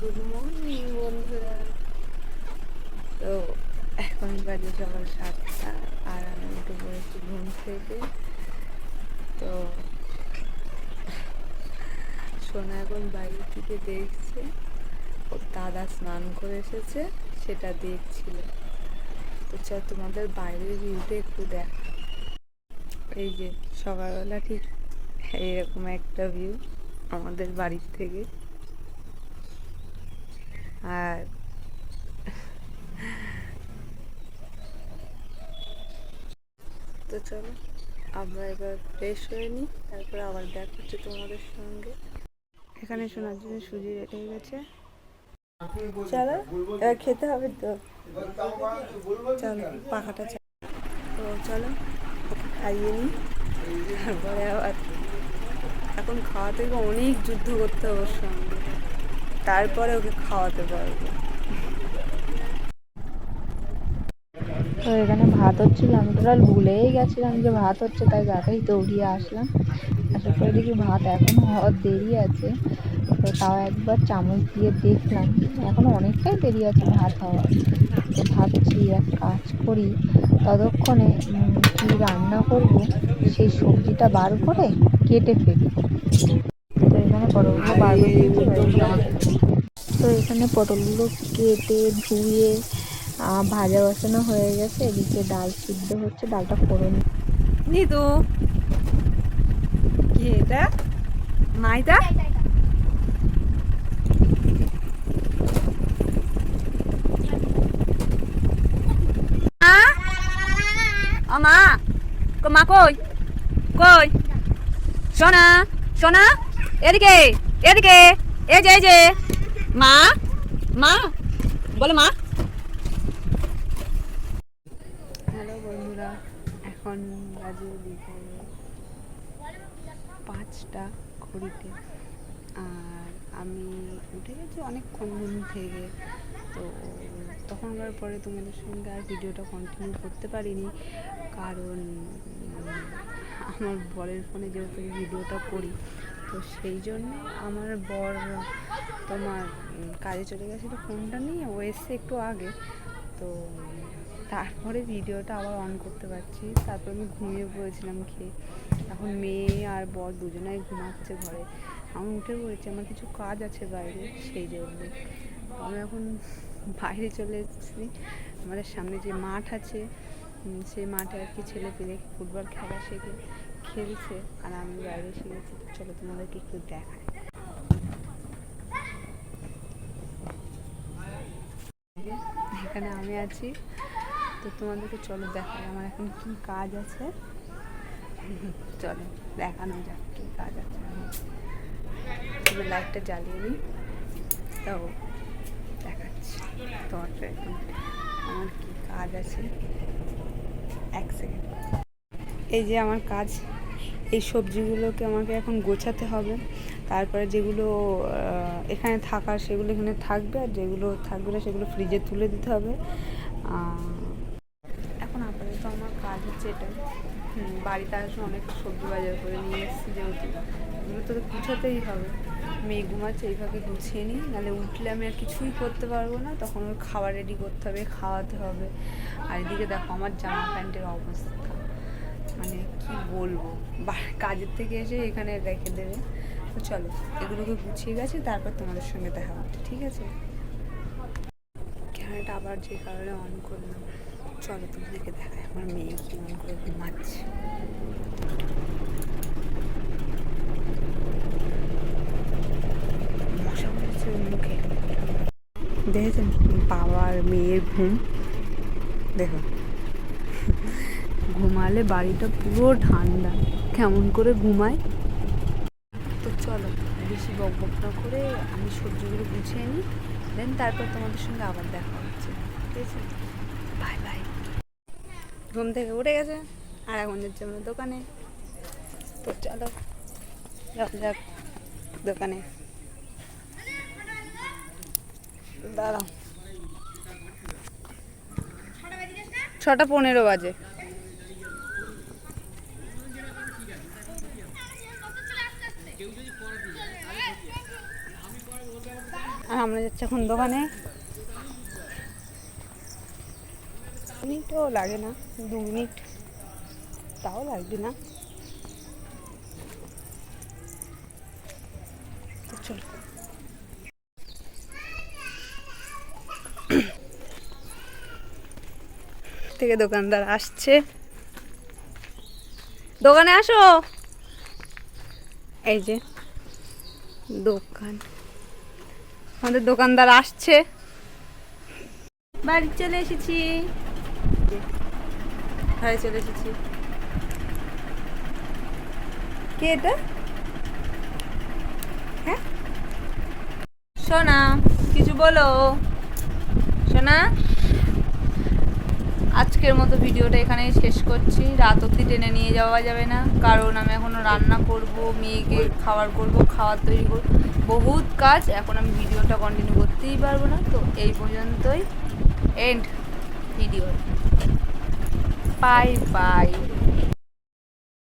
Good morning বন্ধুরা। তো এখন বাজে সকাল 7টা আর আমি উঠে পড়েছি ঘুম থেকে। তো সোনা এখন বাইরে থেকে দেখছে ওর দাদা স্নান করে এসেছে, সেটা দেখছিল। তো চল তোমাদের বাইরের ভিউটা একটু দেখ। এই যে সকালবেলা ঠিক এইরকম একটা ভিউ আমাদের বাড়ির থেকে। আর তো চলো আমরা এবার ফ্রেশ হয়ে নিই, তারপরে আবার দেখা হচ্ছে তোমাদের সঙ্গে। এখানে শোনার জন্য সুজি রেডি হয়ে গেছে। চলো এবার খেতে হবে তো, চলো পাখাটা তো চলো ওকে খাইয়ে নিই, তারপরে আবার এখন খাওয়াতে গিয়ে অনেক যুদ্ধ করতে হবে ওর সঙ্গে, তারপরে ওকে খাওয়াতে পারবো। তো এখানে ভাত হচ্ছিল, আমি টোটাল ভুলেই গেছিলাম যে ভাত হচ্ছে, তাই তাড়াতাড়ি দৌড়িয়ে আসলাম। আসার পরে দেখি ভাত এখনো হওয়ার দেরি আছে। তো তাও একবার চামচ দিয়ে দেখলাম এখনো অনেকটাই দেরি আছে ভাত হওয়ার। তো ভাবছি এক কাজ করি, ততক্ষণে কি রান্না করব সেই সবজিটা বার করে কেটে ফেলি। তো এখানে পটলগুলো বার করে দিয়েছি হয়ে গেছে। তো এখানে পটলগুলো কেটে ধুয়ে ভাজা বসানো হয়ে গেছে, এদিকে ডাল সিদ্ধ হচ্ছে, ডালটা ফোড়ন নিতু কি এটা মাইদা মা মা কই কই সোনা সোনা এদিকে এদিকে এই যে মা মা বলো মা। হ্যালো বন্ধুরা, এখন বাজে বিকেল 5টা ঘড়িতে। আর আমি উঠে গেছি অনেকক্ষণ ঘুম থেকে। তো তখনকার পরে তোমাদের সঙ্গে আর ভিডিওটা কন্টিনিউ করতে পারিনি, কারণ আমার বরের ফোনে যেহেতু ভিডিওটা করি, তো সেই জন্যে আমার বর তোমার কাজে চলে গেছিলো, ফোনটা নিয়ে ও এসছে একটু আগে। তো তারপরে ভিডিওটা আবার অন করতে পারছি, তারপর আমি ঘুমিয়ে পড়েছিলাম খেয়ে। এখন মেয়ে আর বর দুজনাই ঘুমাচ্ছে ঘরে, আমি উঠে পড়েছি, আমার কিছু কাজ আছে বাইরে, সেই জন্য আমি এখন বাইরে চলে এসেছি। আমাদের সামনে যে মাঠ আছে সেই মাঠে আর কি ছেলে পেলে ফুটবল খেলা শেখে খেলছে, আর আমি বাইরে এসে গেছি। চলো তোমাদেরকে একটু দেখাই। এখানে আমি আছি, তো তোমাদেরকে চলো দেখাই আমার এখন কি কাজ আছে। চলো দেখানো যাক কি কাজ আছে। তুমি লাইটটা জ্বালিয়ে নিই, তো দেখাচ্ছি তোমাদের এখন আমার কি কাজ আছে। এক সেকেন্ড। এই যে আমার কাজ, এই সবজিগুলোকে আমাকে এখন গোছাতে হবে, তারপরে যেগুলো এখানে থাকার সেগুলো এখানে থাকবে, আর যেগুলো থাকবে না সেগুলো ফ্রিজে তুলে দিতে হবে। এখন আপাতত আমার কাজ হচ্ছে এটাই। বাড়িতে আসলে অনেক সবজি বাজার করে নিয়ে এসেছি, যেহেতু এগুলো তো গুছাতেই হবে। মেয়ে ঘুমাচ্ছে, এইভাবে গুছিয়ে নিই, নাহলে উঠলে আমি আর কিছুই করতে পারবো না, তখন ওর খাবার রেডি করতে হবে, খাওয়াতে হবে। আর এদিকে দেখো আমার জামা প্যান্টের অবস্থা, মানে কি বলবো, কাজের থেকে এসে এখানে রেখে দেবে। তো চলো এগুলোকে গুছিয়ে গেছে, তারপর তোমাদের সঙ্গে দেখা হচ্ছে, ঠিক আছে? ক্যামেরাটা আবার যে কারণে অন করলাম, চলো তোমাদেরকে দেখায় আমার মেয়ে কেমন করে ঘুমাচ্ছে। মশা বলেছে মুখে, দেখেছেন বাবার মেয়ের ঘুম, দেখো ঘুমালে বাড়িটা পুরো ঠান্ডা, কেমন করে ঘুমায়। তো চলো বেশি বক বক না করে আমি সবজিগুলো গুছিয়ে নিই, দেন তারপর তোমাদের সঙ্গে আবার দেখা হচ্ছে, ঠিক আছে? Bye bye. ঘুম থেকে উঠে গেছে আর এখন যাচ্ছে আমরা দোকানে। তো চলো যাক দোকানে, দাঁড়াও 6টা 15 বাজে। আর আমরা যাচ্ছি এখন দোকানে। মিনিটও লাগে না, 2 মিনিট, তাও লাগবে না। তো চলো। থেকে দোকানদার আসছে, দোকানে আসো। এই যে দোকান, আমাদের দোকানদার আসছে। বাড়ি চলে এসেছি, ঘরে চলে এসেছি। কে এটা? হ্যাঁ সোনা, কিছু বলো সোনা। আজকের মতো ভিডিওটা এখানেই শেষ করছি। রাত অবধি টেনে নিয়ে যাওয়া যাবে না, কারণ আমি এখনও রান্না করব, মেয়েকে খাবার করব, খাবার তৈরি করব, বহুত কাজ। এখন আমি ভিডিওটা কন্টিনিউ করতেই পারবো না। তো এই পর্যন্তই এন্ড ভিডিও। Bye bye.